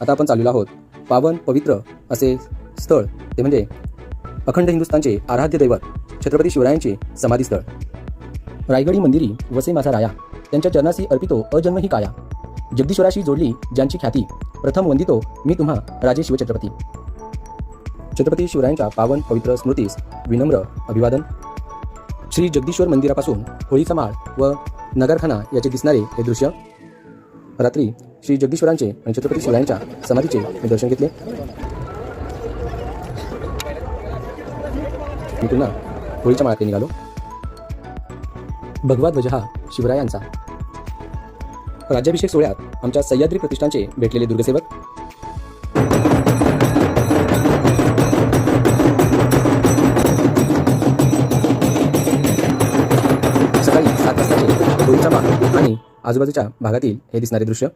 आता आपण चाललेलो आहोत पावन पवित्र असे स्थळ, ते म्हणजे अखंड हिंदुस्थानचे आराध्य दैवत छत्रपती शिवरायांचे समाधीस्थळ रायगडी मंदिरी वसे माझा राया, त्यांच्या चरणासी अर्पितो अजन्म ही काया, जगदीश्वराशी जोडली ज्यांची ख्याती, प्रथम वंदितो मी तुम्हा राजे शिवछत्रपती. छत्रपती शिवरायांच्या पावन पवित्र स्मृतीस विनम्र अभिवादन. श्री जगदीश्वर मंदिरापासून होळीचा माळ व नगरखाना याचे दिसणारे हे दृश्य. रात्री श्री जगदीश्वरांचे आणि छत्रपती शिवरायांच्या समाधीचे मी दर्शन घेतले. मी पुन्हा होळीच्या माळाकडे निघालो. भगवा ध्वज हा शिवरायांचा. राज्याभिषेक सोहळ्यात आमच्या सह्याद्री प्रतिष्ठानचे भेटलेले दुर्गसेवक. सकाळी 7 वाजताचे होळीचा माळ आणि आजूबाजूच्या भागातील हे दिसणारे दृश्य.